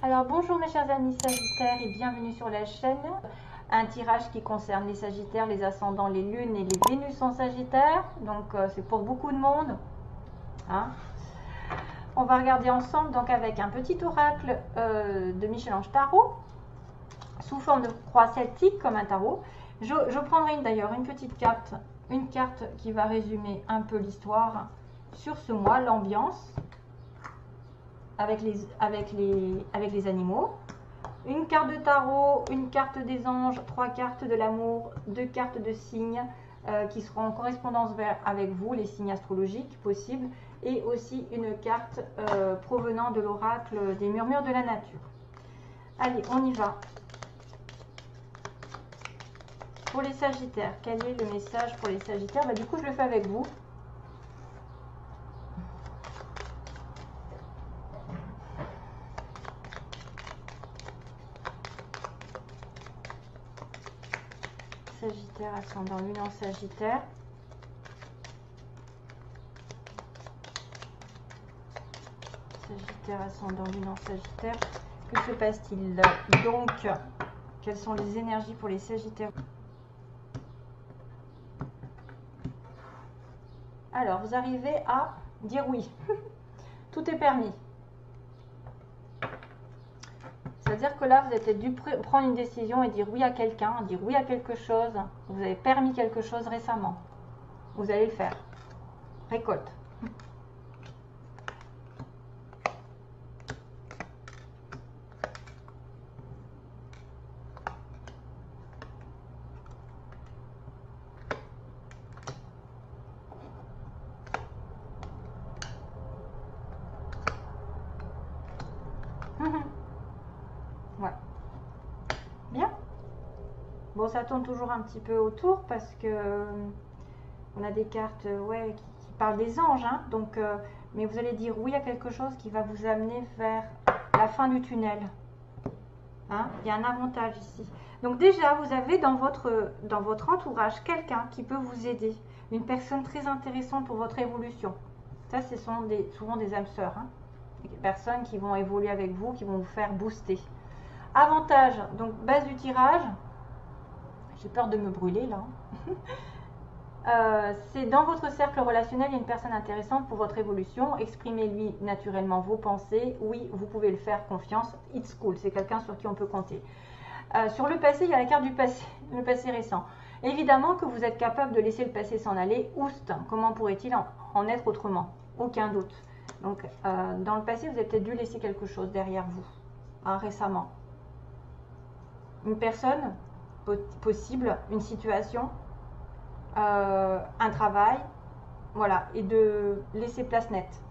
Alors bonjour mes chers amis Sagittaires et bienvenue sur la chaîne. Un tirage qui concerne les Sagittaires, les ascendants, les lunes et les Vénus en Sagittaire. Donc c'est pour beaucoup de monde. Hein. On va regarder ensemble donc avec un petit oracle de Michel-Ange Tarot sous forme de croix celtique comme un tarot. Je prendrai d'ailleurs une petite carte, une carte qui va résumer un peu l'histoire sur ce mois, l'ambiance. Avec les animaux, une carte de tarot, une carte des anges, 3 cartes de l'amour, 2 cartes de signes qui seront en correspondance avec vous, les signes astrologiques possibles, et aussi une carte provenant de l'oracle des murmures de la nature. Allez, on y va. Pour les Sagittaires, quel est le message pour les Sagittaires? Du coup, je le fais avec vous. Sagittaire, ascendant lune en Sagittaire. Sagittaire, ascendant lune en Sagittaire. Que se passe-t-il donc? Quelles sont les énergies pour les Sagittaires? Alors, vous arrivez à dire oui. Tout est permis. C'est-à-dire que là, vous avez dû prendre une décision et dire oui à quelqu'un, dire oui à quelque chose. Vous avez permis quelque chose récemment. Vous allez le faire. Récolte. Ouais. Bien. Bon, ça tourne toujours un petit peu autour parce que on a des cartes ouais, qui parlent des anges. Hein, donc, mais vous allez dire oui à quelque chose qui va vous amener vers la fin du tunnel. Hein, il y a un avantage ici. Donc déjà, vous avez dans votre entourage quelqu'un qui peut vous aider. Une personne très intéressante pour votre évolution. Ça, ce sont souvent des âmes sœurs. Hein, des personnes qui vont évoluer avec vous, qui vont vous faire booster. Avantage, donc base du tirage, j'ai peur de me brûler là. C'est dans votre cercle relationnel, il y a une personne intéressante pour votre évolution. Exprimez-lui naturellement vos pensées. Oui, vous pouvez le faire, confiance. It's cool, c'est quelqu'un sur qui on peut compter. Sur le passé, il y a la carte du passé, le passé récent. Évidemment que vous êtes capable de laisser le passé s'en aller. Oust, comment pourrait-il en être autrement? Aucun doute. Donc, dans le passé, vous avez peut-être dû laisser quelque chose derrière vous, hein, récemment. Une personne possible, une situation, un travail, voilà, et de laisser place nette.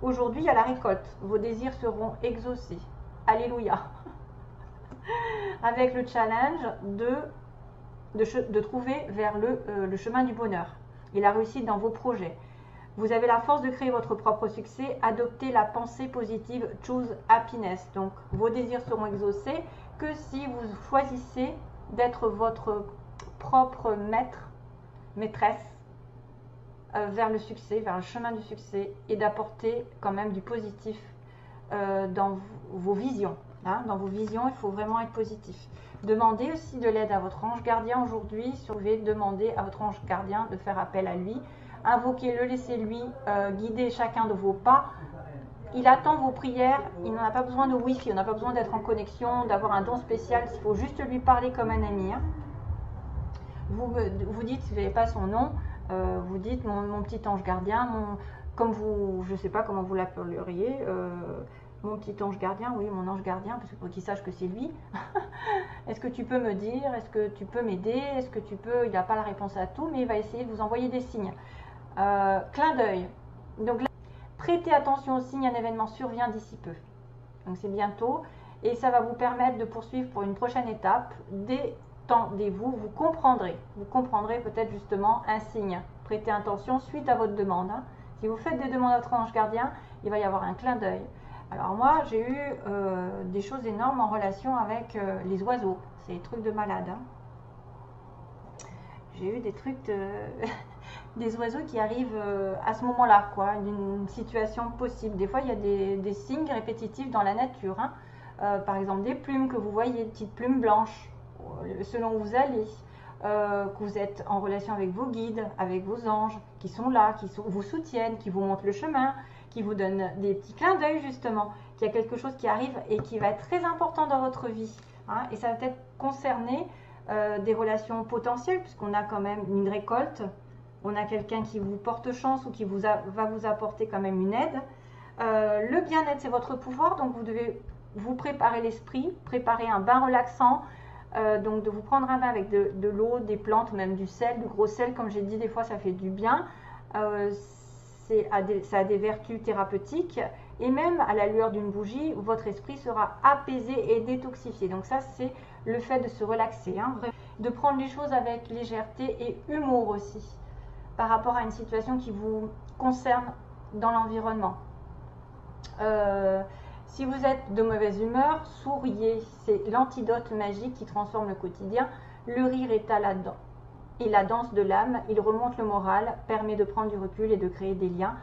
Aujourd'hui, il y a la récolte. Vos désirs seront exaucés. Alléluia. Avec le challenge de trouver vers le chemin du bonheur et la réussite dans vos projets. Vous avez la force de créer votre propre succès. Adoptez la pensée positive. Choose happiness. Donc, vos désirs seront exaucés que si vous choisissez d'être votre propre maîtresse vers le succès, vers le chemin du succès et d'apporter quand même du positif dans vos visions. Hein. Dans vos visions, il faut vraiment être positif. Demandez aussi de l'aide à votre ange gardien aujourd'hui. Demandez à votre ange gardien de faire appel à lui. Invoquez-le, laissez-lui guider chacun de vos pas. Il attend vos prières, il n'en a pas besoin de Wi-Fi, on n'a pas besoin d'être en connexion, d'avoir un don spécial, il faut juste lui parler comme un ami. Hein. Vous dites, si vous n'avez pas son nom, vous dites mon petit ange gardien, comme vous, je ne sais pas comment vous l'appelleriez, mon petit ange gardien, oui, mon ange gardien, parce que pour qu'il sache que c'est lui. Est-ce que tu peux me dire, est-ce que tu peux m'aider, est-ce que tu peux, il n'a pas la réponse à tout, mais il va essayer de vous envoyer des signes. Clin d'œil. Donc là, prêtez attention aux signes, un événement survient d'ici peu. Donc c'est bientôt, et ça va vous permettre de poursuivre pour une prochaine étape. Détendez-vous, vous comprendrez peut-être justement un signe. Prêtez attention suite à votre demande. Hein. Si vous faites des demandes à votre ange gardien, il va y avoir un clin d'œil. Alors moi, j'ai eu des choses énormes en relation avec les oiseaux. C'est des trucs de malade. Hein. J'ai eu des trucs des oiseaux qui arrivent à ce moment-là, quoi, d'une situation possible. Des fois, il y a des signes répétitifs dans la nature. Hein. par exemple des plumes que vous voyez, des petites plumes blanches, selon où vous allez, que vous êtes en relation avec vos guides, avec vos anges, qui sont là, vous soutiennent, qui vous montrent le chemin, qui vous donnent des petits clins d'œil justement, qu'il y a quelque chose qui arrive et qui va être très important dans votre vie. Hein, et ça va peut-être concerner des relations potentielles, puisqu'on a quand même une récolte, on a quelqu'un qui vous porte chance ou qui va vous apporter quand même une aide. Le bien-être, c'est votre pouvoir, donc vous devez vous préparer l'esprit, préparer un bain relaxant, donc de vous prendre un bain avec de l'eau, des plantes, même du sel, du gros sel, comme j'ai dit, des fois ça fait du bien. Ça a des vertus thérapeutiques, et même à la lueur d'une bougie, votre esprit sera apaisé et détoxifié. Donc ça, c'est le fait de se relaxer, hein, de prendre les choses avec légèreté et humour aussi, par rapport à une situation qui vous concerne dans l'environnement. Si vous êtes de mauvaise humeur, souriez, c'est l'antidote magique qui transforme le quotidien. Le rire est à la dent. Et la danse de l'âme, il remonte le moral, permet de prendre du recul et de créer des liens.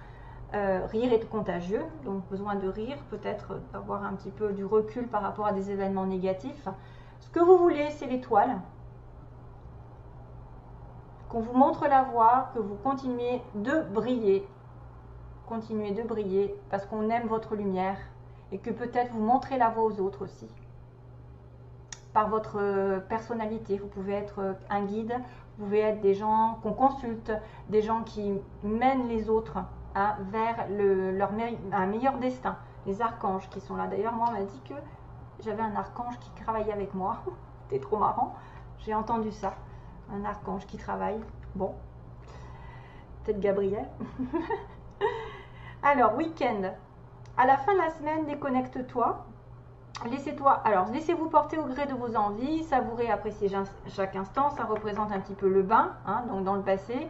Rire est contagieux, donc besoin de rire, peut-être d'avoir un petit peu du recul par rapport à des événements négatifs. Ce que vous voulez, c'est l'étoile. Qu'on vous montre la voie, que vous continuez de briller. Continuez de briller parce qu'on aime votre lumière et que peut-être vous montrez la voie aux autres aussi. Par votre personnalité, vous pouvez être un guide, vous pouvez être des gens qu'on consulte, des gens qui mènent les autres vers un meilleur destin. Les archanges qui sont là. D'ailleurs, moi, on m'a dit que j'avais un archange qui travaillait avec moi. C'était trop marrant. J'ai entendu ça. Un archange qui travaille. Bon. Peut-être Gabriel. Alors, week-end. À la fin de la semaine, déconnecte-toi. Laissez-vous porter au gré de vos envies, savourez, appréciez chaque instant. Ça représente un petit peu le bain, hein, donc dans le passé.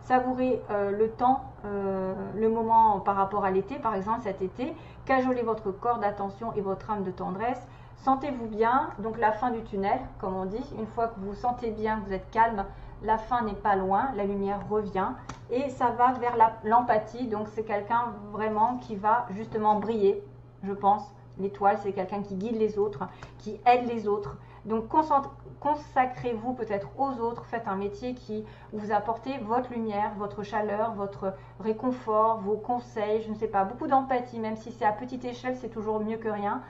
Savourez le temps, le moment par rapport à l'été, par exemple cet été. Cajolez votre corps d'attention et votre âme de tendresse. Sentez-vous bien, donc la fin du tunnel, comme on dit. Une fois que vous vous sentez bien, que vous êtes calme, la fin n'est pas loin, la lumière revient. Et ça va vers l'empathie, donc c'est quelqu'un vraiment qui va justement briller, je pense. L'étoile, c'est quelqu'un qui guide les autres, qui aide les autres. Donc consacrez-vous peut-être aux autres, faites un métier qui vous apporte votre lumière, votre chaleur, votre réconfort, vos conseils, je ne sais pas, beaucoup d'empathie, même si c'est à petite échelle, c'est toujours mieux que rien.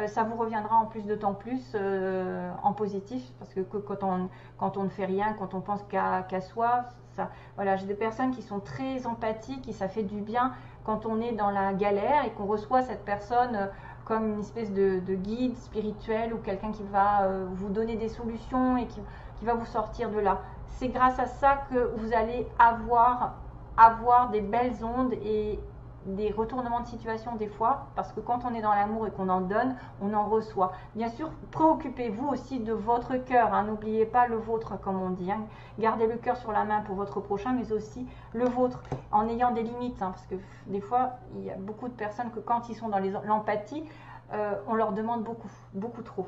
Ça vous reviendra en plus d'autant plus en positif, parce que quand on ne fait rien, quand on pense qu'à soi, voilà, j'ai des personnes qui sont très empathiques et ça fait du bien quand on est dans la galère et qu'on reçoit cette personne comme une espèce de guide spirituel ou quelqu'un qui va vous donner des solutions et qui va vous sortir de là. C'est grâce à ça que vous allez avoir des belles ondes et des retournements de situation des fois, parce que quand on est dans l'amour et qu'on en donne, on en reçoit. Bien sûr, préoccupez-vous aussi de votre cœur, hein, n'oubliez pas le vôtre comme on dit, hein. Gardez le cœur sur la main pour votre prochain, mais aussi le vôtre, en ayant des limites, hein, parce que des fois, il y a beaucoup de personnes que quand ils sont dans l'empathie, on leur demande beaucoup trop.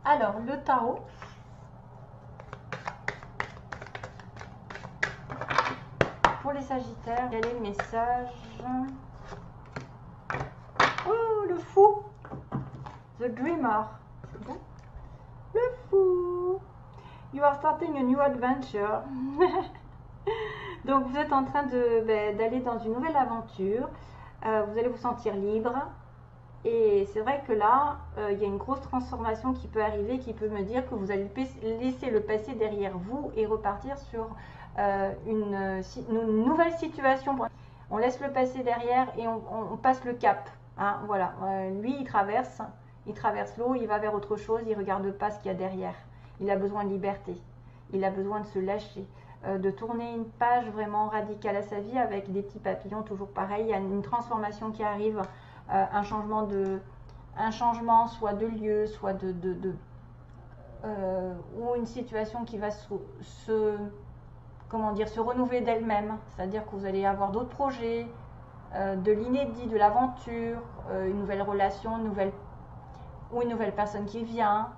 Alors, le tarot. Pour les Sagittaires, quel est le message? Oh, le fou! The Dreamer. C'est bon? Le fou! You are starting a new adventure. Donc, vous êtes en train d'aller dans une nouvelle aventure. Vous allez vous sentir libre. Et c'est vrai que là, il y a une grosse transformation qui peut arriver, qui peut me dire que vous allez laisser le passé derrière vous et repartir sur une nouvelle situation. On laisse le passé derrière et on passe le cap. Hein, voilà. Lui, il traverse l'eau, il va vers autre chose, il ne regarde pas ce qu'il y a derrière. Il a besoin de liberté, il a besoin de se lâcher, de tourner une page vraiment radicale à sa vie avec des petits papillons, toujours pareil. Il y a une transformation qui arrive. Un changement soit de lieu, soit ou une situation qui va se renouveler d'elle-même. C'est-à-dire que vous allez avoir d'autres projets, de l'inédit, de l'aventure, une nouvelle relation, une nouvelle personne qui vient.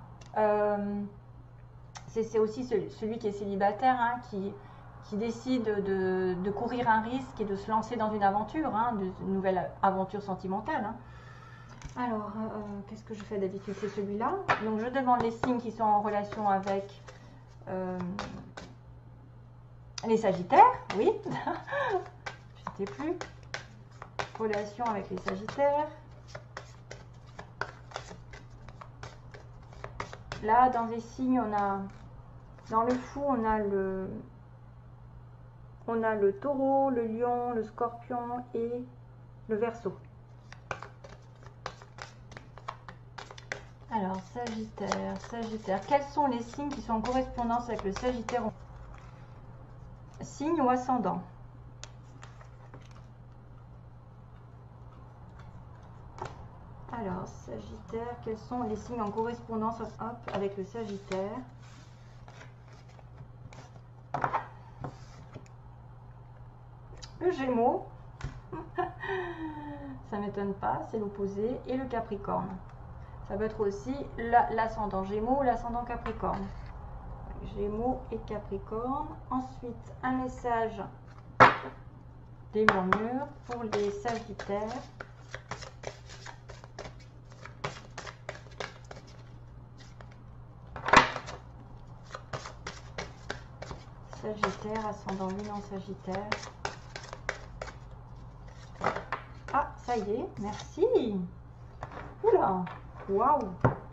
C'est aussi celui qui est célibataire, hein, qui décide de courir un risque et de se lancer dans une aventure, hein, une nouvelle aventure sentimentale. Hein. Alors, qu'est-ce que je fais d'habitude? C'est celui-là. Donc, je demande les signes qui sont en relation avec les Sagittaires. Oui, je ne sais plus. Relation avec les Sagittaires. Là, dans les signes, on a, dans le fou, on a le taureau, le lion, le scorpion et le verseau. Alors, Sagittaire, Sagittaire. Quels sont les signes qui sont en correspondance avec le Sagittaire? Signe ou ascendant? Alors, Sagittaire, quels sont les signes en correspondance avec le Sagittaire? Le Gémeaux, ça ne m'étonne pas, c'est l'opposé, et le Capricorne. Ça peut être aussi l'ascendant Gémeaux ou l'ascendant Capricorne. Gémeaux et Capricorne. Ensuite, un message des murmures pour les Sagittaires. Sagittaire, ascendant Lune en Sagittaire. Ah, ça y est, merci. Oula, waouh.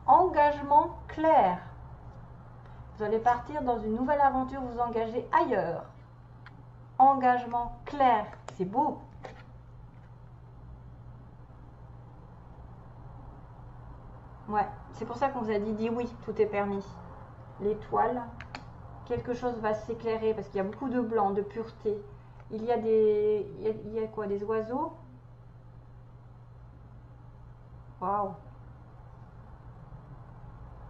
Engagement clair. Vous allez partir dans une nouvelle aventure, vous engager ailleurs. Engagement clair, c'est beau. Ouais, c'est pour ça qu'on vous a dit oui, tout est permis. L'étoile, quelque chose va s'éclairer parce qu'il y a beaucoup de blanc, de pureté. Il y a il y a quoi, des oiseaux? Waouh.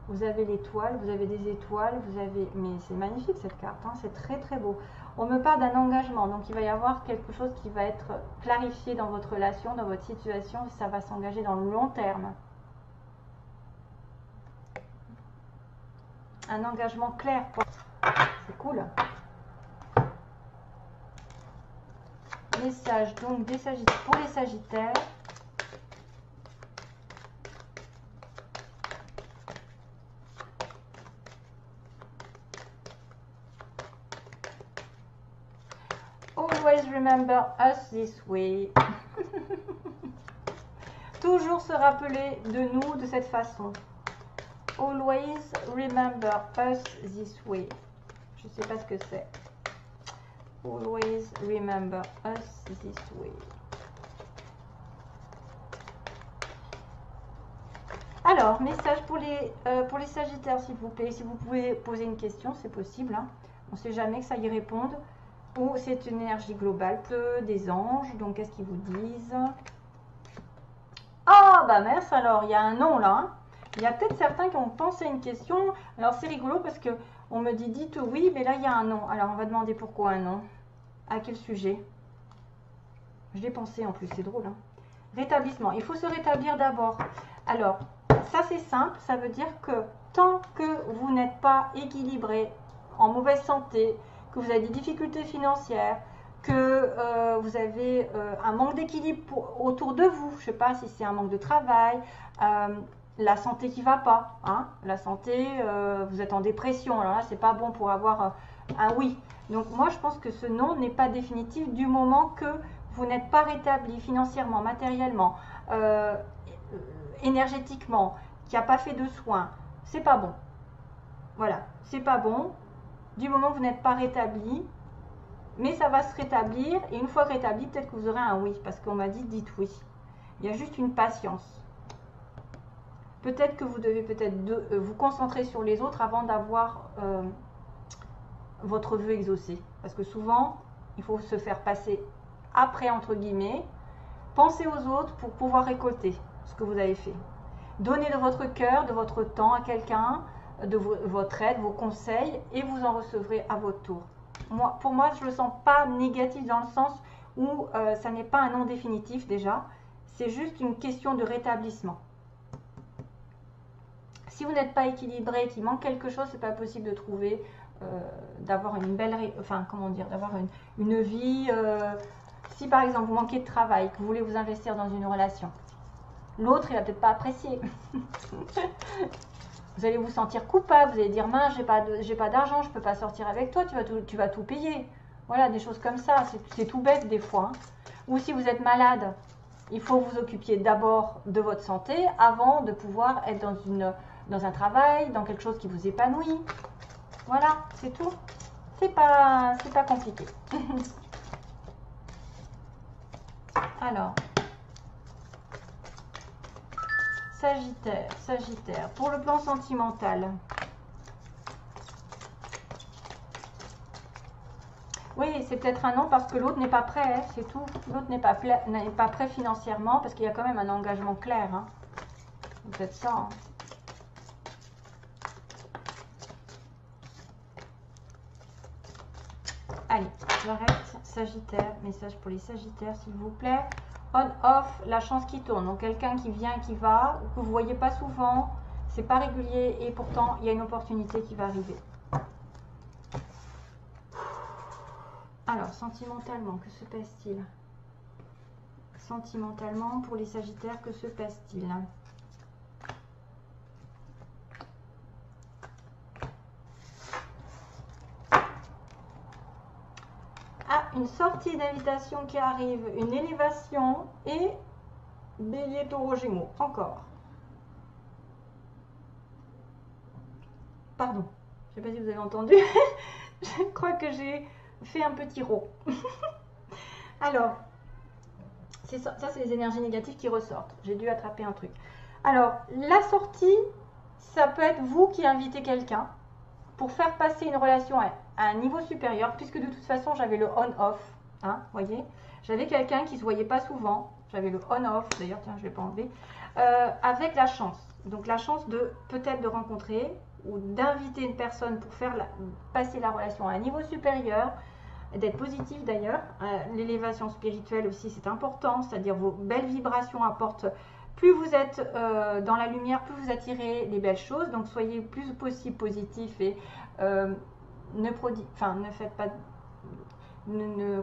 Vous avez l'étoile, vous avez des étoiles, vous avez... Mais c'est magnifique cette carte, hein, c'est très très beau. On me parle d'un engagement, donc il va y avoir quelque chose qui va être clarifié dans votre relation, dans votre situation, ça va s'engager dans le long terme. Un engagement clair, c'est cool. Message donc des Sagittaires, pour les Sagittaires. Always remember us this way. Toujours se rappeler de nous de cette façon. Always remember us this way. Je ne sais pas ce que c'est. Always remember us this way. Alors, message pour les Sagittaires, s'il vous plaît. Si vous pouvez poser une question, c'est possible. Hein. On ne sait jamais que ça y réponde. Ou c'est une énergie globale. Des anges. Donc, qu'est-ce qu'ils vous disent? Ah, bah mince, alors, il y a un nom là. Hein. Il y a peut-être certains qui ont pensé à une question. Alors, c'est rigolo parce que on me dit dites oui, mais là, il y a un nom. Alors, on va demander pourquoi un nom. À quel sujet? Je l'ai pensé en plus, c'est drôle. Hein. Rétablissement. Il faut se rétablir d'abord. Alors, ça, c'est simple. Ça veut dire que tant que vous n'êtes pas équilibré, en mauvaise santé, que vous avez des difficultés financières, que vous avez un manque d'équilibre autour de vous, je ne sais pas si c'est un manque de travail, la santé qui ne va pas, hein, la santé, vous êtes en dépression, alors là, c'est pas bon pour avoir un oui. Donc, moi, je pense que ce non n'est pas définitif du moment que vous n'êtes pas rétabli financièrement, matériellement, énergétiquement, qui n'a pas fait de soins. C'est pas bon. Voilà, c'est pas bon. Du moment que vous n'êtes pas rétabli, mais ça va se rétablir. Et une fois rétabli, peut-être que vous aurez un oui, parce qu'on m'a dit dites oui. Il y a juste une patience. Peut-être que vous devez vous concentrer sur les autres avant d'avoir votre vœu exaucé. Parce que souvent, il faut se faire passer après, entre guillemets. Pensez aux autres pour pouvoir récolter ce que vous avez fait. Donnez de votre cœur, de votre temps à quelqu'un, de votre aide, vos conseils, et vous en recevrez à votre tour. Pour moi, je ne le sens pas négatif dans le sens où ça n'est pas un non définitif déjà. C'est juste une question de rétablissement. Si vous n'êtes pas équilibré, qu'il manque quelque chose, c'est pas possible de trouver d'avoir une belle, enfin comment dire, d'avoir une vie. Si par exemple vous manquez de travail, que vous voulez vous investir dans une relation, l'autre il va peut-être pas apprécier. Vous allez vous sentir coupable, vous allez dire mince, j'ai pas d'argent, je peux pas sortir avec toi, tu vas tout payer. Voilà, des choses comme ça, c'est tout bête des fois. Hein. Ou si vous êtes malade, il faut vous occuper d'abord de votre santé avant de pouvoir être dans un travail, dans quelque chose qui vous épanouit. Voilà, c'est tout. C'est pas compliqué. Alors, Sagittaire, pour le plan sentimental. Oui, c'est peut-être un non parce que l'autre n'est pas prêt, hein, c'est tout. L'autre n'est pas prêt financièrement parce qu'il y a quand même un engagement clair. Hein. C'est peut-être ça. Hein. Allez, j'arrête. Sagittaire, message pour les Sagittaires s'il vous plaît. On-off, la chance qui tourne. Donc quelqu'un qui vient, qui va, que vous ne voyez pas souvent, c'est pas régulier et pourtant il y a une opportunité qui va arriver. Alors, sentimentalement, que se passe-t-il? Sentimentalement, pour les Sagittaires, que se passe-t-il? Ah, une sortie d'invitation qui arrive, une élévation et Bélier, Taureau, Gémeaux. Encore. Pardon, je ne sais pas si vous avez entendu. Je crois que j'ai fait un petit rot. Alors, ça c'est les énergies négatives qui ressortent. J'ai dû attraper un truc. Alors, la sortie, ça peut être vous qui invitez quelqu'un pour faire passer une relation à un niveau supérieur, puisque de toute façon, j'avais le on-off. Hein, voyez, j'avais quelqu'un qui ne se voyait pas souvent. J'avais le on-off, d'ailleurs, tiens, je ne l'ai pas enlevé, avec la chance. Donc, la chance de peut-être de rencontrer ou d'inviter une personne pour faire passer la relation à un niveau supérieur, d'être positif d'ailleurs. L'élévation spirituelle aussi, c'est important, c'est-à-dire vos belles vibrations apportent, plus vous êtes dans la lumière, plus vous attirez les belles choses, donc soyez plus possible positif et ne faites pas,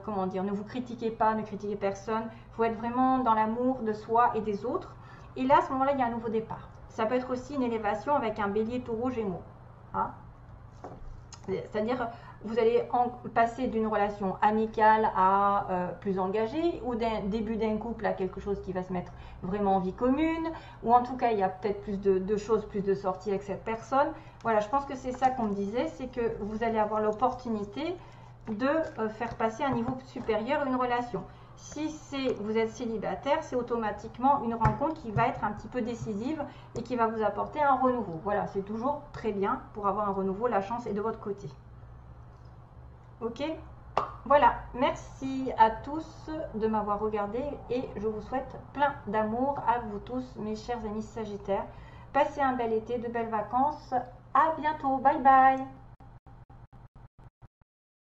comment dire, ne vous critiquez pas, ne critiquez personne, il faut être vraiment dans l'amour de soi et des autres, et là à ce moment-là il y a un nouveau départ. Ça peut être aussi une élévation avec un Bélier, Taureau, Gémeaux. Hein, c'est-à-dire, vous allez passer d'une relation amicale à plus engagée, ou d'un début d'un couple à quelque chose qui va se mettre vraiment en vie commune, ou en tout cas, il y a peut-être plus de choses, plus de sorties avec cette personne. Voilà, je pense que c'est ça qu'on me disait, c'est que vous allez avoir l'opportunité de faire passer à un niveau supérieur une relation. Si vous êtes célibataire, c'est automatiquement une rencontre qui va être un petit peu décisive et qui va vous apporter un renouveau. Voilà, c'est toujours très bien pour avoir un renouveau, la chance est de votre côté. Ok? Voilà, merci à tous de m'avoir regardé et je vous souhaite plein d'amour à vous tous, mes chers amis Sagittaires. Passez un bel été, de belles vacances. À bientôt, bye bye!